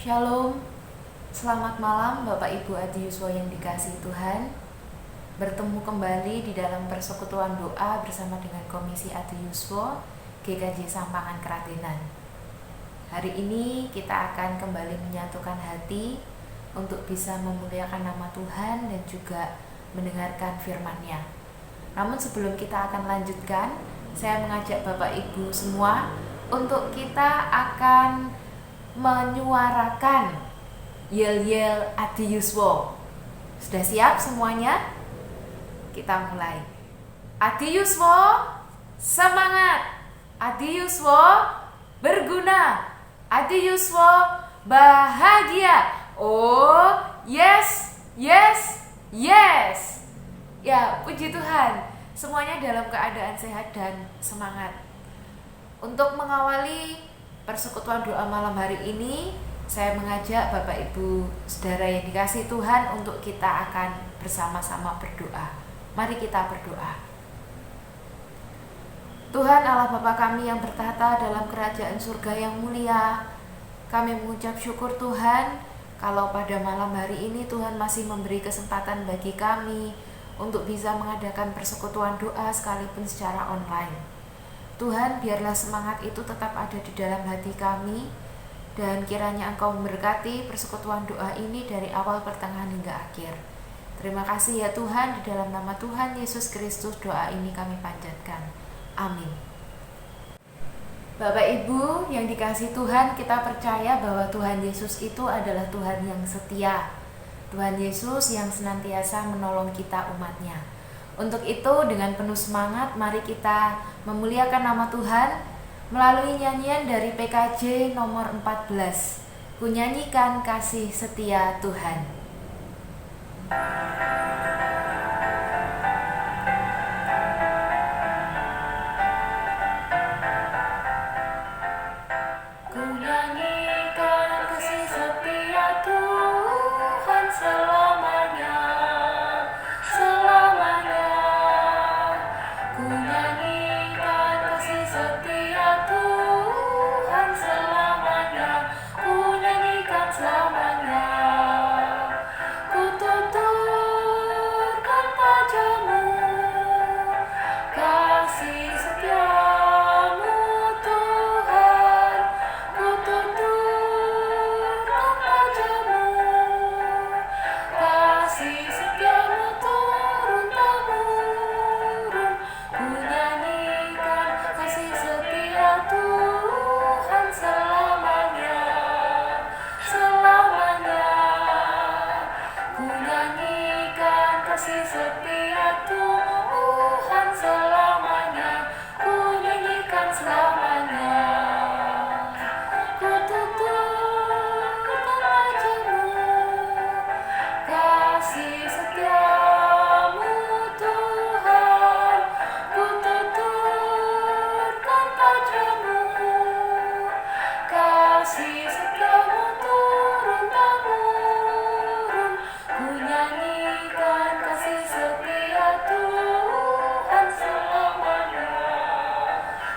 Shalom, selamat malam Bapak Ibu Adiyuswa yang dikasihi Tuhan. Bertemu kembali di dalam persekutuan doa bersama dengan Komisi Adiyuswa GKJ Sampangan Keratenan. Hari ini kita akan kembali menyatukan hati untuk bisa memuliakan nama Tuhan dan juga mendengarkan firman-Nya. Namun sebelum kita akan lanjutkan, saya mengajak Bapak Ibu semua untuk kita akan menyuarakan yel-yel Adiyuswa. Sudah siap semuanya? Kita mulai. Adiyuswa semangat, Adiyuswa berguna, Adiyuswa bahagia. Oh yes, yes, yes. Ya, puji Tuhan, semuanya dalam keadaan sehat dan semangat. Untuk mengawali persekutuan doa malam hari ini, saya mengajak Bapak Ibu Saudara yang dikasihi Tuhan untuk kita akan bersama-sama berdoa. Mari kita berdoa. Tuhan Allah Bapa kami yang bertahta dalam kerajaan surga yang mulia, kami mengucap syukur Tuhan kalau pada malam hari ini Tuhan masih memberi kesempatan bagi kami untuk bisa mengadakan persekutuan doa sekalipun secara online. Tuhan, biarlah semangat itu tetap ada di dalam hati kami, dan kiranya Engkau memberkati persekutuan doa ini dari awal, pertengahan, hingga akhir. Terima kasih ya Tuhan, di dalam nama Tuhan Yesus Kristus doa ini kami panjatkan. Amin. Bapak Ibu yang dikasihi Tuhan, kita percaya bahwa Tuhan Yesus itu adalah Tuhan yang setia. Tuhan Yesus yang senantiasa menolong kita umat-Nya. Untuk itu dengan penuh semangat mari kita memuliakan nama Tuhan melalui nyanyian dari PKJ nomor 14. Ku nyanyikan kasih setia Tuhan. Ku nyanyikan kasih setia Tuhan selamanya. Ku nyanyikan kasih setia Tuhan selamanya. Ku nyanyikan selamanya. Ku tuturkan padamu kasih setiamu Tuhan. Ku tuturkan padamu kasih setiamu turun-temurun. Ku nyanyikan kasih setia Tuhan selamanya, selamanya. Ku nyanyikan kasih setia Tuhan selamanya. Ku nyanyikan selamanya. Ku tuturkan padamu kasih setiamu Tuhan. Ku tuturkan padamu kasih setiamu turun-temurun. Ku nyanyikan kasih setia Tuhan selamanya,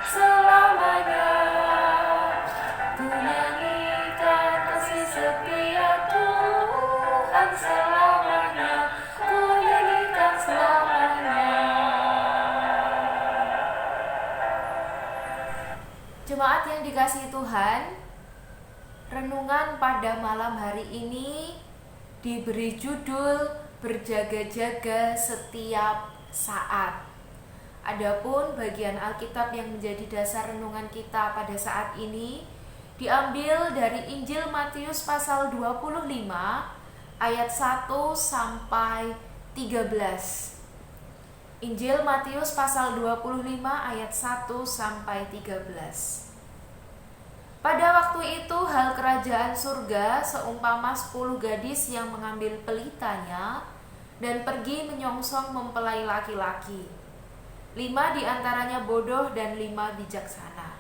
selamanya. Ku nyanyikan kasih setia Tuhan selamanya. Ku nyanyikan selamanya. Jemaat yang dikasihi Tuhan, renungan pada malam hari ini diberi judul berjaga-jaga setiap saat. Adapun bagian Alkitab yang menjadi dasar renungan kita pada saat ini diambil dari Injil Matius pasal 25 ayat 1 sampai 13. Injil Matius pasal 25 ayat 1 sampai 13. Pada waktu itu hal kerajaan surga seumpama 10 gadis yang mengambil pelitanya dan pergi menyongsong mempelai laki-laki. 5 diantaranya bodoh dan 5 bijaksana.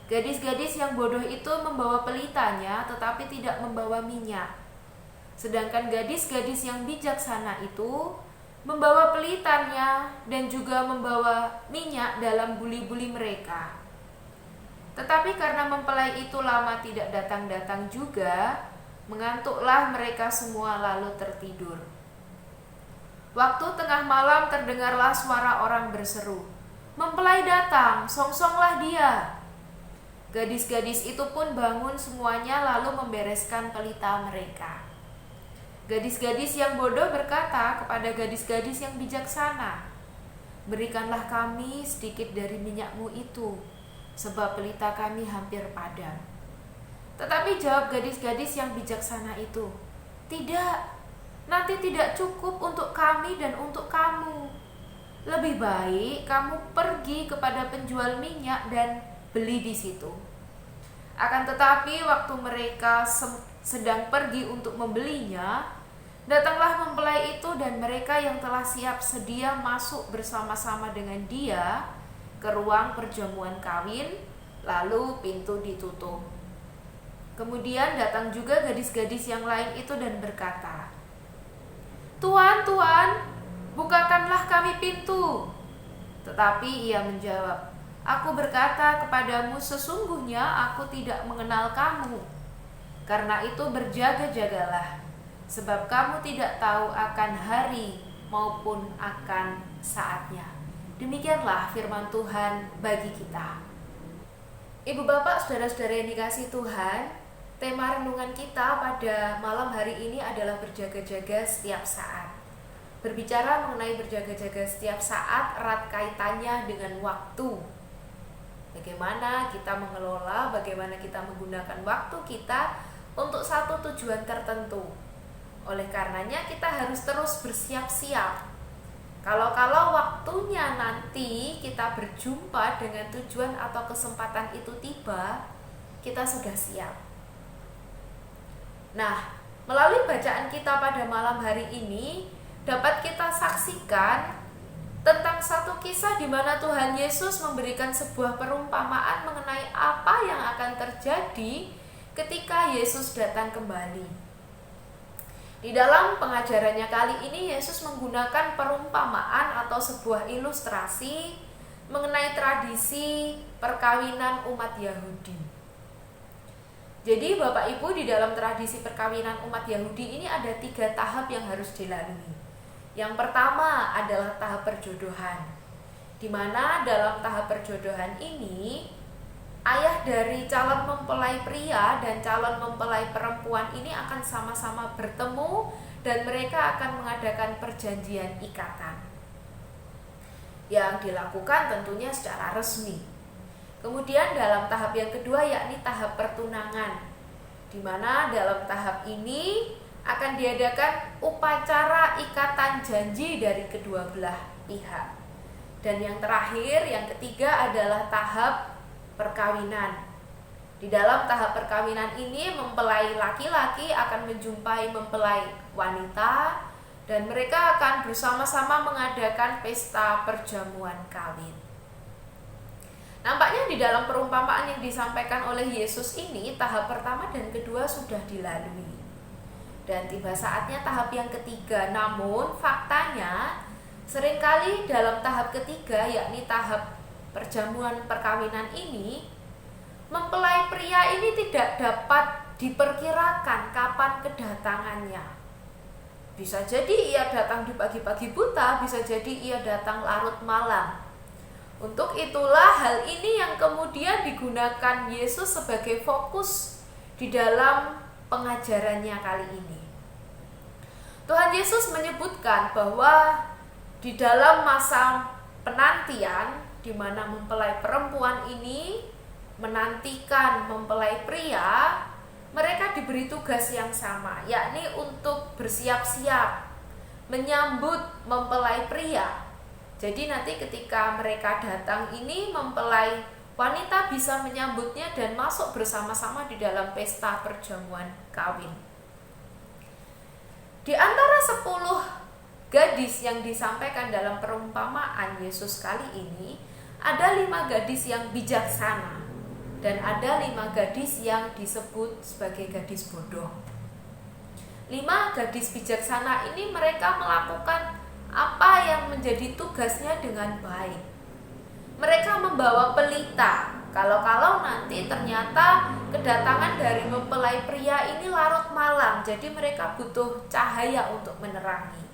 Gadis-gadis yang bodoh itu membawa pelitanya tetapi tidak membawa minyak. Sedangkan gadis-gadis yang bijaksana itu membawa pelitannya dan juga membawa minyak dalam buli-buli mereka. Tetapi karena mempelai itu lama tidak datang-datang juga, mengantuklah mereka semua lalu tertidur. Waktu tengah malam terdengarlah suara orang berseru, "Mempelai datang, songsonglah dia." Gadis-gadis itu pun bangun semuanya lalu membereskan pelita mereka. Gadis-gadis yang bodoh berkata kepada gadis-gadis yang bijaksana, "Berikanlah kami sedikit dari minyakmu itu, sebab pelita kami hampir padam." Tetapi jawab gadis-gadis yang bijaksana itu, "Tidak, nanti tidak cukup untuk kami dan untuk kamu. Lebih baik kamu pergi kepada penjual minyak dan beli di situ." Akan tetapi waktu mereka sedang pergi untuk membelinya, datanglah mempelai itu dan mereka yang telah siap sedia masuk bersama-sama dengan dia ke ruang perjamuan kawin, lalu pintu ditutup. Kemudian datang juga gadis-gadis yang lain itu dan berkata, "Tuan, Tuan, bukakanlah kami pintu." Tetapi ia menjawab, "Aku berkata kepadamu, sesungguhnya aku tidak mengenal kamu. Karena itu berjaga-jagalah, sebab kamu tidak tahu akan hari maupun akan saatnya." Demikianlah firman Tuhan bagi kita. Ibu bapak, saudara-saudara yang dikasihi Tuhan, tema renungan kita pada malam hari ini adalah berjaga-jaga setiap saat. Berbicara mengenai berjaga-jaga setiap saat erat kaitannya dengan waktu. Bagaimana kita mengelola, bagaimana kita menggunakan waktu kita untuk satu tujuan tertentu. Oleh karenanya kita harus terus bersiap-siap. Kalau waktunya nanti kita berjumpa dengan tujuan atau kesempatan itu tiba, kita sudah siap. Nah, melalui bacaan kita pada malam hari ini dapat kita saksikan tentang satu kisah di mana Tuhan Yesus memberikan sebuah perumpamaan mengenai apa yang akan terjadi ketika Yesus datang kembali. Di dalam pengajarannya kali ini Yesus menggunakan perumpamaan atau sebuah ilustrasi mengenai tradisi perkawinan umat Yahudi. Jadi Bapak Ibu, di dalam tradisi perkawinan umat Yahudi ini ada 3 tahap yang harus dilalui. Yang pertama adalah tahap perjodohan, di mana dalam tahap perjodohan ini ayah dari calon mempelai pria dan calon mempelai perempuan ini akan sama-sama bertemu dan mereka akan mengadakan perjanjian ikatan yang dilakukan tentunya secara resmi. Kemudian dalam tahap yang kedua yakni tahap pertunangan, di mana dalam tahap ini akan diadakan upacara ikatan janji dari kedua belah pihak. Dan yang terakhir, yang ketiga adalah tahap perkawinan. Di dalam tahap perkawinan ini mempelai laki-laki akan menjumpai mempelai wanita dan mereka akan bersama-sama mengadakan pesta perjamuan kawin. Nampaknya di dalam perumpamaan yang disampaikan oleh Yesus ini tahap pertama dan kedua sudah dilalui. Dan tiba saatnya tahap yang ketiga. Namun faktanya seringkali dalam tahap ketiga yakni tahap perjamuan perkawinan ini, mempelai pria ini tidak dapat diperkirakan kapan kedatangannya. Bisa jadi ia datang di pagi-pagi buta, bisa jadi ia datang larut malam. Untuk itulah hal ini yang kemudian digunakan Yesus sebagai fokus di dalam pengajarannya kali ini. Tuhan Yesus menyebutkan bahwa di dalam masa penantian, di mana mempelai perempuan ini menantikan mempelai pria, mereka diberi tugas yang sama, yakni untuk bersiap-siap menyambut mempelai pria. Jadi nanti ketika mereka datang ini, mempelai wanita bisa menyambutnya dan masuk bersama-sama di dalam pesta perjamuan kawin. Di antara 10 gadis yang disampaikan dalam perumpamaan Yesus kali ini, ada 5 gadis yang bijaksana dan ada 5 gadis yang disebut sebagai gadis bodoh. 5 gadis bijaksana ini mereka melakukan apa yang menjadi tugasnya dengan baik. Mereka membawa pelita Kalau nanti ternyata kedatangan dari mempelai pria ini larut malam, jadi mereka butuh cahaya untuk menerangi.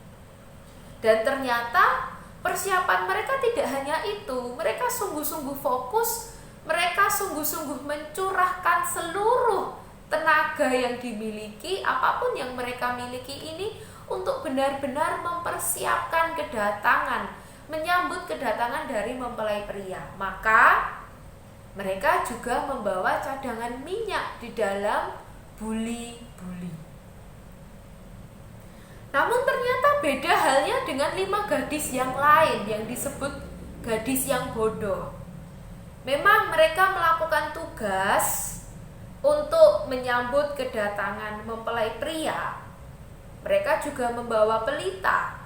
Dan ternyata persiapan mereka tidak hanya itu, mereka sungguh-sungguh fokus, mereka sungguh-sungguh mencurahkan seluruh tenaga yang dimiliki, apapun yang mereka miliki ini, untuk benar-benar mempersiapkan kedatangan, menyambut kedatangan dari mempelai pria. Maka mereka juga membawa cadangan minyak di dalam buli-buli. Namun ternyata beda halnya dengan 5 gadis yang lain yang disebut gadis yang bodoh. Memang mereka melakukan tugas untuk menyambut kedatangan mempelai pria. Mereka juga membawa pelita.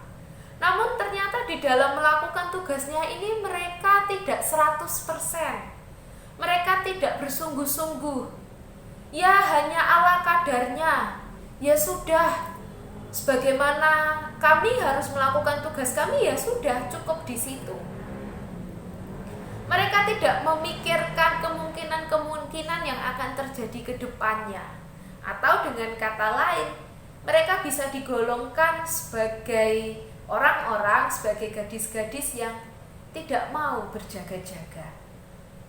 Namun ternyata di dalam melakukan tugasnya ini mereka tidak 100%. Mereka tidak bersungguh-sungguh. Ya hanya ala kadarnya. Ya sudah, sebagaimana kami harus melakukan tugas kami, ya sudah, cukup di situ. Mereka tidak memikirkan kemungkinan-kemungkinan yang akan terjadi ke depannya. Atau dengan kata lain, mereka bisa digolongkan sebagai orang-orang, sebagai gadis-gadis yang tidak mau berjaga-jaga.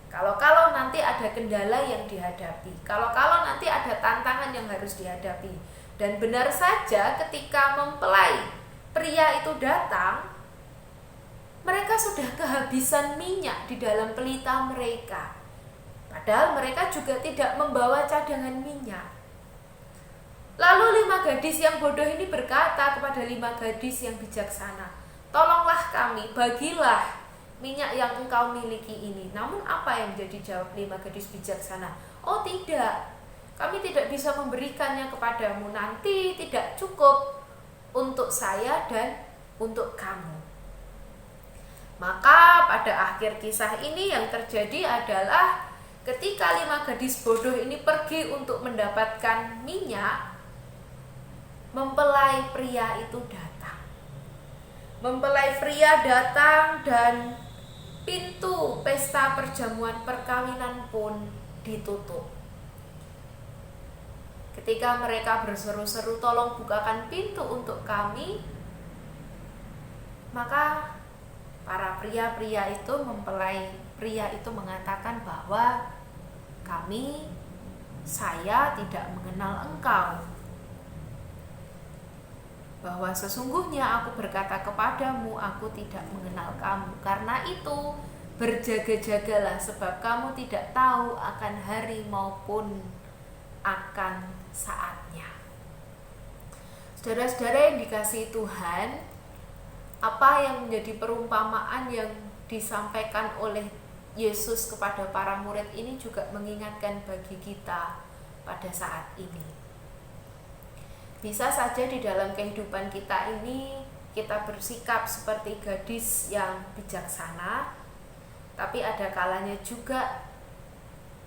Kalau nanti ada kendala yang dihadapi, kalau nanti ada tantangan yang harus dihadapi. Dan benar saja ketika mempelai pria itu datang, mereka sudah kehabisan minyak di dalam pelita mereka. Padahal mereka juga tidak membawa cadangan minyak. Lalu 5 gadis yang bodoh ini berkata kepada 5 gadis yang bijaksana, "Tolonglah kami, bagilah minyak yang engkau miliki ini." Namun apa yang menjadi jawab 5 gadis bijaksana? "Oh tidak, kami tidak bisa memberikannya kepadamu, nanti tidak cukup untuk saya dan untuk kamu." Maka pada akhir kisah ini yang terjadi adalah ketika 5 gadis bodoh ini pergi untuk mendapatkan minyak, mempelai pria itu datang. Mempelai pria datang dan pintu pesta perjamuan perkawinan pun ditutup. Ketika mereka berseru-seru, "Tolong bukakan pintu untuk kami," maka para pria-pria itu, mempelai pria itu mengatakan bahwa saya tidak mengenal engkau. Bahwa sesungguhnya aku berkata kepadamu, aku tidak mengenal kamu. Karena itu berjaga-jagalah, sebab kamu tidak tahu akan hari maupun akan saatnya. Saudara-saudara yang dikasihi Tuhan, apa yang menjadi perumpamaan yang disampaikan oleh Yesus kepada para murid ini juga mengingatkan bagi kita pada saat ini. Bisa saja di dalam kehidupan kita ini kita bersikap seperti gadis yang bijaksana, tapi ada kalanya juga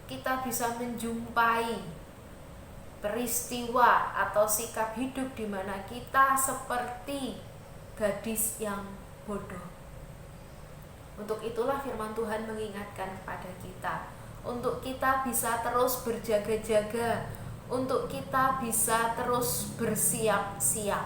kita bisa menjumpai peristiwa atau sikap hidup di mana kita seperti gadis yang bodoh. Untuk itulah firman Tuhan mengingatkan kepada kita, untuk kita bisa terus berjaga-jaga, untuk kita bisa terus bersiap-siap.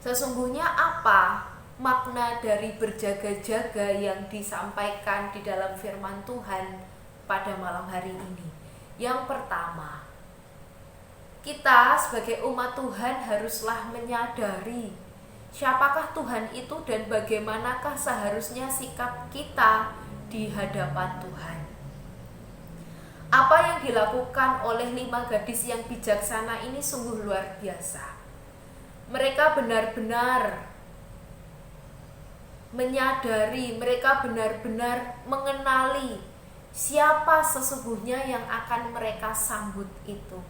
Sesungguhnya apa makna dari berjaga-jaga yang disampaikan di dalam firman Tuhan pada malam hari ini? Yang pertama, kita sebagai umat Tuhan haruslah menyadari siapakah Tuhan itu dan bagaimanakah seharusnya sikap kita di hadapan Tuhan. Apa yang dilakukan oleh 5 gadis yang bijaksana ini sungguh luar biasa. Mereka benar-benar menyadari, mereka benar-benar mengenali siapa sesungguhnya yang akan mereka sambut itu.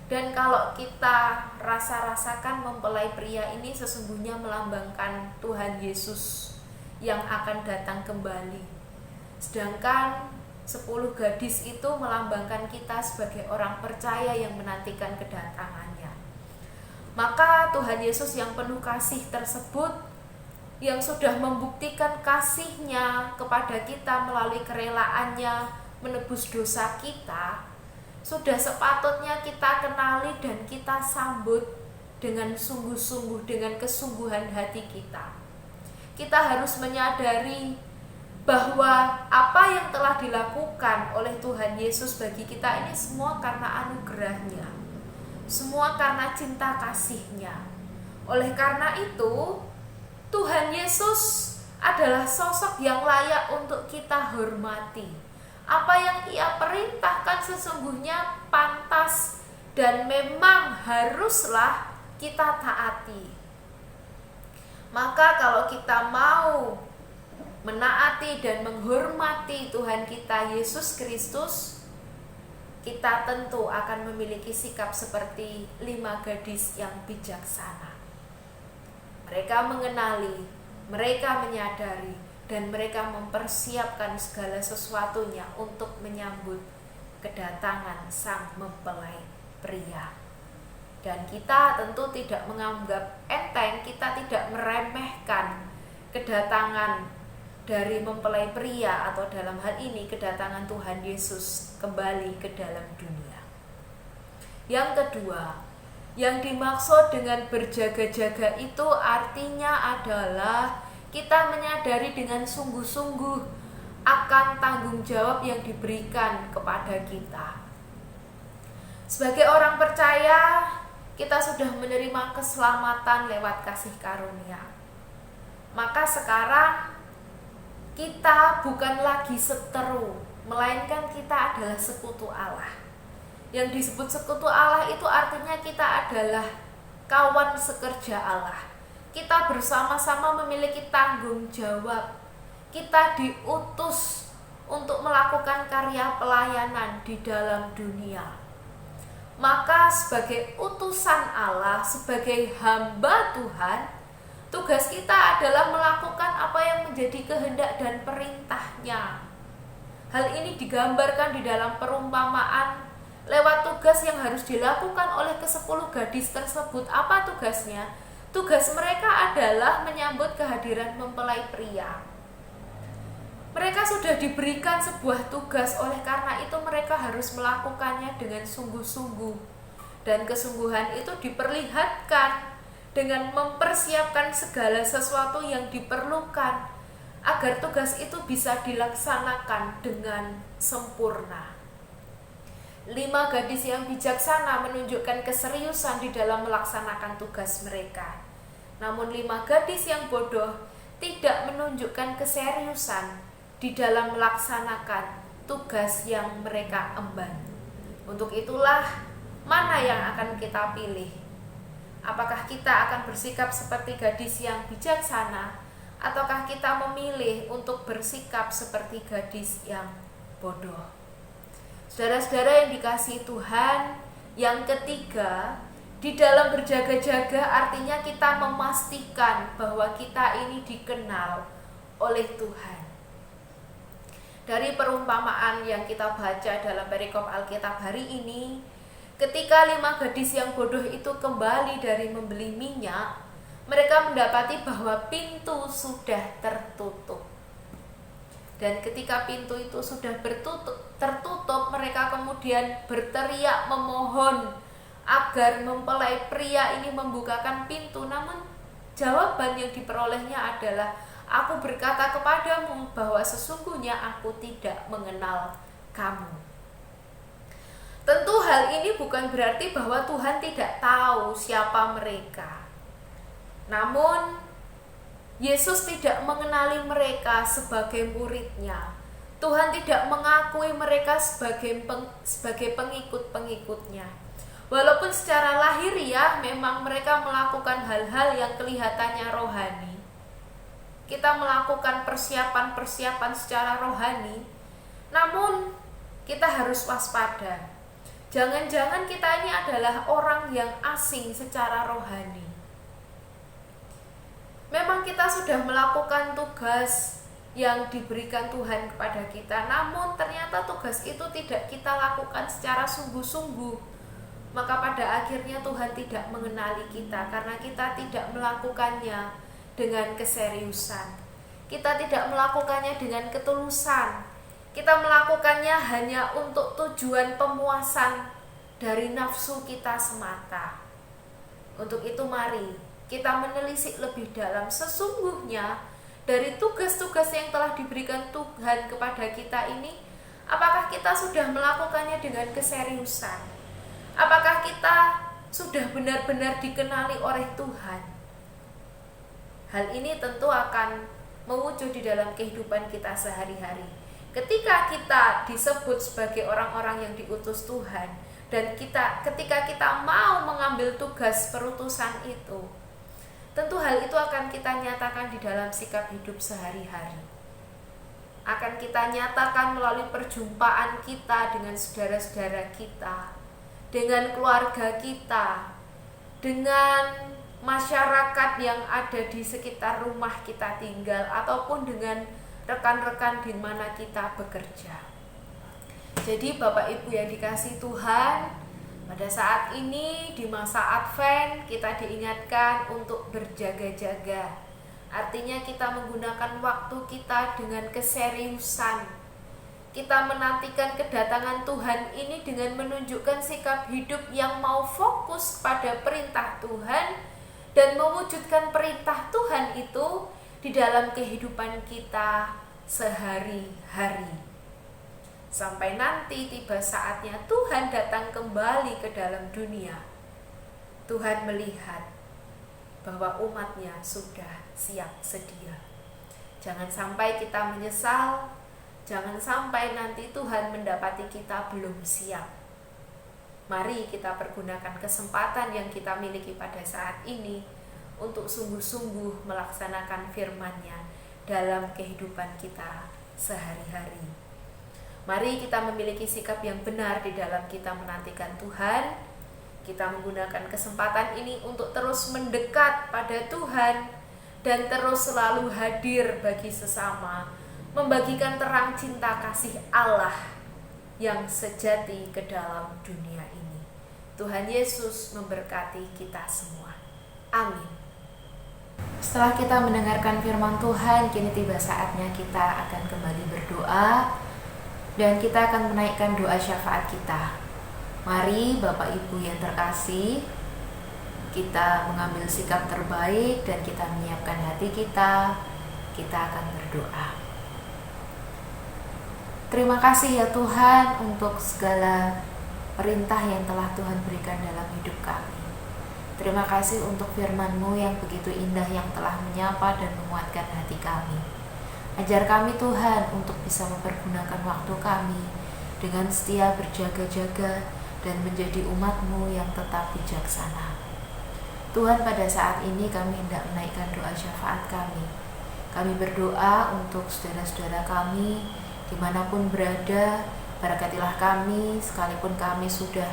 Dan kalau kita rasakan mempelai pria ini sesungguhnya melambangkan Tuhan Yesus yang akan datang kembali. Sedangkan 10 gadis itu melambangkan kita sebagai orang percaya yang menantikan kedatangannya. Maka Tuhan Yesus yang penuh kasih tersebut yang sudah membuktikan kasih-Nya kepada kita melalui kerelaannya menebus dosa kita, sudah sepatutnya kita kenali dan kita sambut dengan sungguh-sungguh, dengan kesungguhan hati kita. Kita harus menyadari bahwa apa yang telah dilakukan oleh Tuhan Yesus bagi kita ini semua karena anugerah-Nya, semua karena cinta kasih-Nya. Oleh karena itu, Tuhan Yesus adalah sosok yang layak untuk kita hormati. Apa yang Ia perintahkan sesungguhnya pantas dan memang haruslah kita taati. Maka kalau kita mau menaati dan menghormati Tuhan kita Yesus Kristus, kita tentu akan memiliki sikap seperti 5 gadis yang bijaksana. Mereka mengenali, mereka menyadari, dan mereka mempersiapkan segala sesuatunya untuk menyambut kedatangan sang mempelai pria. Dan kita tentu tidak menganggap enteng, kita tidak meremehkan kedatangan dari mempelai pria, atau dalam hal ini kedatangan Tuhan Yesus kembali ke dalam dunia. Yang kedua, yang dimaksud dengan berjaga-jaga itu artinya adalah kita menyadari dengan sungguh-sungguh akan tanggung jawab yang diberikan kepada kita. Sebagai orang percaya, kita sudah menerima keselamatan lewat kasih karunia. Maka sekarang kita bukan lagi seteru, melainkan kita adalah sekutu Allah. Yang disebut sekutu Allah itu artinya kita adalah kawan sekerja Allah. Kita bersama-sama memiliki tanggung jawab. Kita diutus untuk melakukan karya pelayanan di dalam dunia. Maka sebagai utusan Allah, sebagai hamba Tuhan, tugas kita adalah melakukan apa yang menjadi kehendak dan perintah-Nya. Hal ini digambarkan di dalam perumpamaan lewat tugas yang harus dilakukan oleh ke-10 gadis tersebut. Apa tugasnya? Tugas mereka adalah menyambut kehadiran mempelai pria. Mereka sudah diberikan sebuah tugas, oleh karena itu mereka harus melakukannya dengan sungguh-sungguh. Dan kesungguhan itu diperlihatkan dengan mempersiapkan segala sesuatu yang diperlukan agar tugas itu bisa dilaksanakan dengan sempurna. 5 gadis yang bijaksana menunjukkan keseriusan di dalam melaksanakan tugas mereka. Namun 5 gadis yang bodoh tidak menunjukkan keseriusan di dalam melaksanakan tugas yang mereka emban. Untuk itulah, mana yang akan kita pilih? Apakah kita akan bersikap seperti gadis yang bijaksana, ataukah kita memilih untuk bersikap seperti gadis yang bodoh? Saudara-saudara yang dikasihi Tuhan, yang ketiga, di dalam berjaga-jaga artinya kita memastikan bahwa kita ini dikenal oleh Tuhan. Dari perumpamaan yang kita baca dalam perikop Alkitab hari ini, ketika 5 gadis yang bodoh itu kembali dari membeli minyak, mereka mendapati bahwa pintu sudah tertutup. Dan ketika pintu itu sudah tertutup, mereka kemudian berteriak memohon agar mempelai pria ini membukakan pintu. Namun jawaban yang diperolehnya adalah, "Aku berkata kepadamu bahwa sesungguhnya aku tidak mengenal kamu." Tentu hal ini bukan berarti bahwa Tuhan tidak tahu siapa mereka. Namun Yesus tidak mengenali mereka sebagai murid-Nya. Tuhan tidak mengakui mereka sebagai pengikut-pengikut-Nya. Walaupun secara lahiriah memang mereka melakukan hal-hal yang kelihatannya rohani. Kita melakukan persiapan-persiapan secara rohani, namun kita harus waspada. Jangan-jangan kita ini adalah orang yang asing secara rohani. Memang kita sudah melakukan tugas yang diberikan Tuhan kepada kita, namun ternyata tugas itu tidak kita lakukan secara sungguh-sungguh. Maka pada akhirnya Tuhan tidak mengenali kita karena kita tidak melakukannya dengan keseriusan. Kita tidak melakukannya dengan ketulusan. Kita melakukannya hanya untuk tujuan pemuasan dari nafsu kita semata. Untuk itu mari kita menelisik lebih dalam sesungguhnya dari tugas-tugas yang telah diberikan Tuhan kepada kita ini, apakah kita sudah melakukannya dengan keseriusan? Apakah kita sudah benar-benar dikenali oleh Tuhan? Hal ini tentu akan mewujud di dalam kehidupan kita sehari-hari. Ketika kita disebut sebagai orang-orang yang diutus Tuhan, dan ketika kita mau mengambil tugas perutusan itu, tentu hal itu akan kita nyatakan di dalam sikap hidup sehari-hari. Akan kita nyatakan melalui perjumpaan kita dengan saudara-saudara kita, dengan keluarga kita, dengan masyarakat yang ada di sekitar rumah kita tinggal, ataupun dengan rekan-rekan di mana kita bekerja. Jadi Bapak Ibu yang dikasihi Tuhan, pada saat ini di masa Advent kita diingatkan untuk berjaga-jaga. Artinya kita menggunakan waktu kita dengan keseriusan. Kita menantikan kedatangan Tuhan ini dengan menunjukkan sikap hidup yang mau fokus pada perintah Tuhan dan mewujudkan perintah Tuhan itu di dalam kehidupan kita sehari-hari. Sampai nanti tiba saatnya Tuhan datang kembali ke dalam dunia. Tuhan melihat bahwa umatnya sudah siap sedia. Jangan sampai kita menyesal, jangan sampai nanti Tuhan mendapati kita belum siap. Mari kita pergunakan kesempatan yang kita miliki pada saat ini untuk sungguh-sungguh melaksanakan firman-Nya dalam kehidupan kita sehari-hari. Mari kita memiliki sikap yang benar di dalam kita menantikan Tuhan. Kita menggunakan kesempatan ini untuk terus mendekat pada Tuhan dan terus selalu hadir bagi sesama, membagikan terang cinta kasih Allah yang sejati ke dalam dunia ini. Tuhan Yesus memberkati kita semua. Amin. Setelah kita mendengarkan firman Tuhan, kini tiba saatnya kita akan kembali berdoa dan kita akan menaikkan doa syafaat kita. Mari Bapak Ibu yang terkasih, kita mengambil sikap terbaik dan kita menyiapkan hati kita. Kita akan berdoa. Terima kasih ya Tuhan untuk segala perintah yang telah Tuhan berikan dalam hidup kami. Terima kasih untuk firman-Mu yang begitu indah yang telah menyapa dan menguatkan hati kami. Ajar kami Tuhan untuk bisa mempergunakan waktu kami dengan setia berjaga-jaga dan menjadi umat-Mu yang tetap bijaksana. Tuhan, pada saat ini kami hendak menaikkan doa syafaat kami. Kami berdoa untuk saudara-saudara kami dimanapun berada. Berkatilah kami sekalipun kami sudah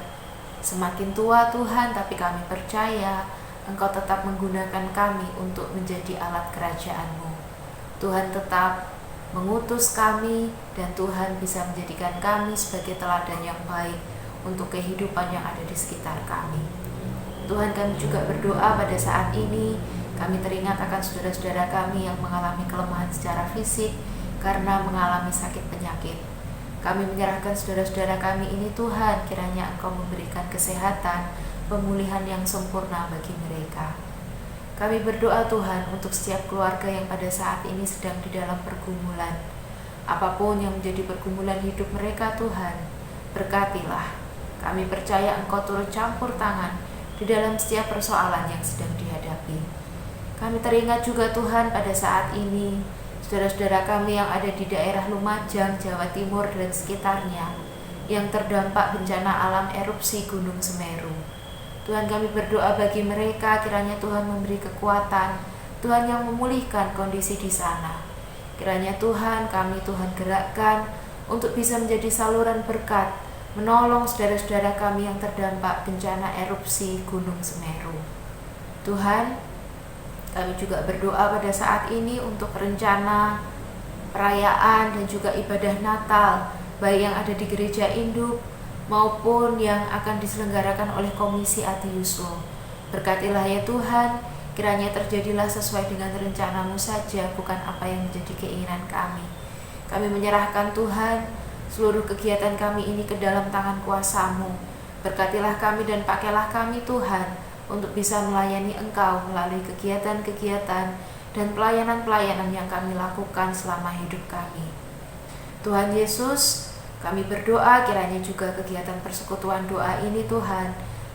semakin tua Tuhan, tapi kami percaya Engkau tetap menggunakan kami untuk menjadi alat kerajaan-Mu. Tuhan tetap mengutus kami dan Tuhan bisa menjadikan kami sebagai teladan yang baik untuk kehidupan yang ada di sekitar kami. Tuhan, kami juga berdoa pada saat ini, kami teringat akan saudara-saudara kami yang mengalami kelemahan secara fisik karena mengalami sakit penyakit. Kami menyerahkan saudara-saudara kami ini Tuhan, kiranya Engkau memberikan kesehatan, pemulihan yang sempurna bagi mereka. Kami berdoa Tuhan untuk setiap keluarga yang pada saat ini sedang di dalam pergumulan. Apapun yang menjadi pergumulan hidup mereka Tuhan, berkatilah. Kami percaya Engkau turut campur tangan di dalam setiap persoalan yang sedang dihadapi. Kami teringat juga Tuhan pada saat ini saudara-saudara kami yang ada di daerah Lumajang, Jawa Timur dan sekitarnya yang terdampak bencana alam erupsi Gunung Semeru. Tuhan, kami berdoa bagi mereka, kiranya Tuhan memberi kekuatan, Tuhan yang memulihkan kondisi di sana. Kiranya Tuhan, kami Tuhan gerakkan untuk bisa menjadi saluran berkat, menolong saudara-saudara kami yang terdampak bencana erupsi Gunung Semeru. Tuhan, kami juga berdoa pada saat ini untuk rencana perayaan dan juga ibadah Natal, baik yang ada di Gereja Induk maupun yang akan diselenggarakan oleh Komisi Adi Yuswo. Berkatilah ya Tuhan, Kiranya terjadilah sesuai dengan rencana-Mu saja, bukan apa yang menjadi keinginan kami. Kami menyerahkan Tuhan seluruh kegiatan kami ini ke dalam tangan kuasa-Mu. Berkatilah kami dan pakailah kami Tuhan untuk bisa melayani Engkau melalui kegiatan-kegiatan dan pelayanan-pelayanan yang kami lakukan selama hidup kami. Tuhan Yesus, kami berdoa kiranya juga kegiatan persekutuan doa ini Tuhan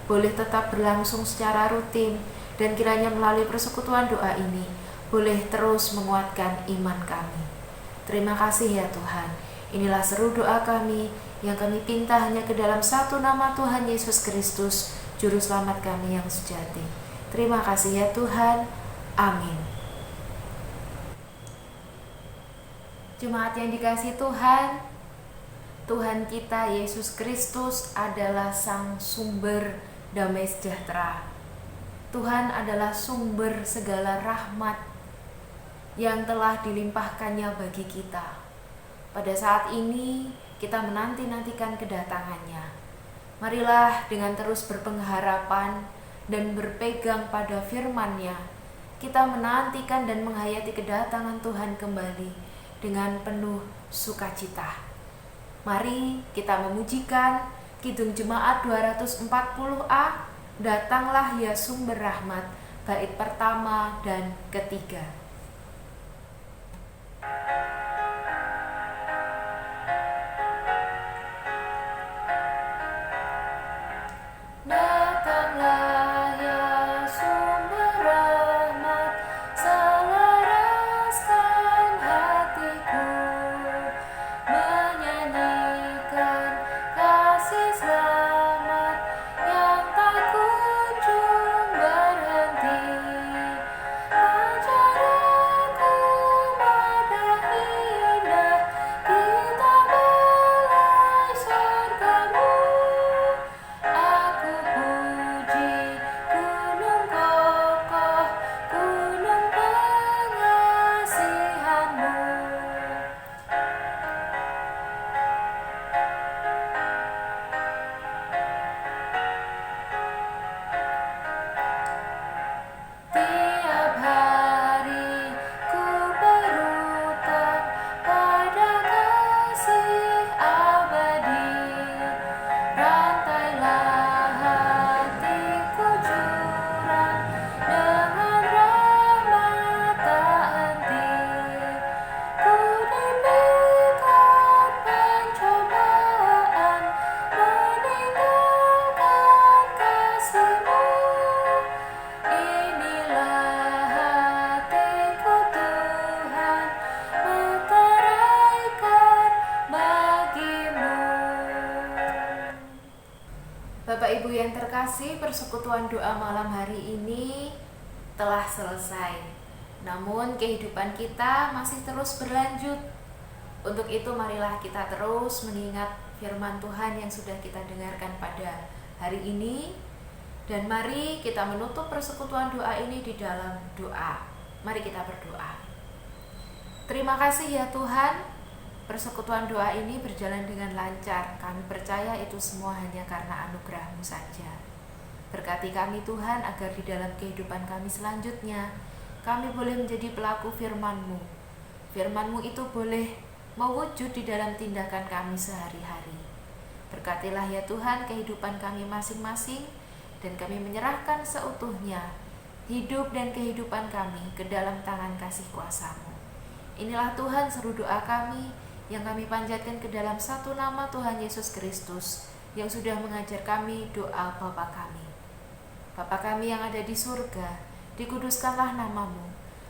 boleh tetap berlangsung secara rutin, dan kiranya melalui persekutuan doa ini boleh terus menguatkan iman kami. Terima kasih ya Tuhan. Inilah seru doa kami yang kami pinta hanya ke dalam satu nama Tuhan Yesus Kristus, Juru Selamat kami yang sejati. Terima kasih ya Tuhan. Amin. Jemaat yang dikasihi Tuhan, Tuhan kita Yesus Kristus adalah Sang Sumber damai sejahtera. Tuhan adalah sumber segala rahmat yang telah dilimpahkannya bagi kita. Pada saat ini kita menanti-nantikan kedatangannya. Marilah dengan terus berpengharapan dan berpegang pada firman-Nya, kita menantikan dan menghayati kedatangan Tuhan kembali dengan penuh sukacita. Mari kita memujikan Kidung Jemaat 240A, Datanglah ya Sumber Rahmat, bait pertama dan ketiga. Datanglah ya sumber rahmat, selaraskan hatiku, menyanyikan kasih selamat yang tak kunjung berhenti. Ajar aku madah indah kita belai surgamu. Aku puji gunung kokoh, gunung pengasihan-Mu. Tiap hari ku berutang pada kasih abadi. Rantailah hatiku jurang dengan rahmat tak henti. Ku diberikan pencobaan, meninggalkan kasih-Mu. Inilah hatiku Tuhan, meteraikan bagi-Mu. Bapak Ibu yang terkasih, persekutuan doa malam hari ini telah selesai. Namun kehidupan kita masih terus berlanjut. Untuk itu marilah kita terus mengingat firman Tuhan yang sudah kita dengarkan pada hari ini. Dan mari kita menutup persekutuan doa ini di dalam doa. Mari kita berdoa. Terima kasih ya Tuhan, persekutuan doa ini berjalan dengan lancar. Kami percaya itu semua hanya karena anugerah-Mu saja. Berkati kami Tuhan, agar di dalam kehidupan kami selanjutnya kami boleh menjadi pelaku firman-Mu. Firman-Mu itu boleh mewujud di dalam tindakan kami sehari-hari. Berkatilah ya Tuhan kehidupan kami masing-masing, dan kami menyerahkan seutuhnya hidup dan kehidupan kami ke dalam tangan kasih kuasa-Mu. Inilah Tuhan seru doa kami yang kami panjatkan ke dalam satu nama Tuhan Yesus Kristus yang sudah mengajar kami doa Bapa kami. Bapa kami yang ada di surga, dikuduskanlah nama-Mu,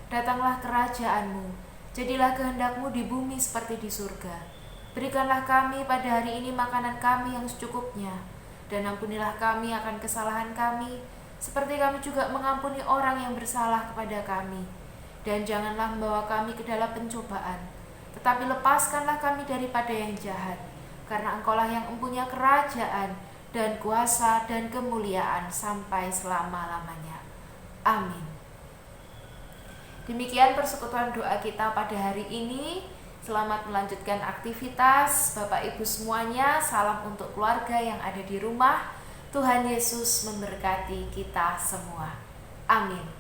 datanglah kerajaan-Mu, jadilah kehendak-Mu di bumi seperti di surga. Berikanlah kami pada hari ini makanan kami yang secukupnya, dan ampunilah kami akan kesalahan kami, seperti kami juga mengampuni orang yang bersalah kepada kami. Dan janganlah membawa kami ke dalam pencobaan, tetapi lepaskanlah kami daripada yang jahat, karena Engkau-lah yang mempunyai kerajaan dan kuasa dan kemuliaan sampai selama-lamanya. Amin. Demikian persekutuan doa kita pada hari ini. Selamat melanjutkan aktivitas Bapak Ibu semuanya. Salam untuk keluarga yang ada di rumah. Tuhan Yesus memberkati kita semua. Amin.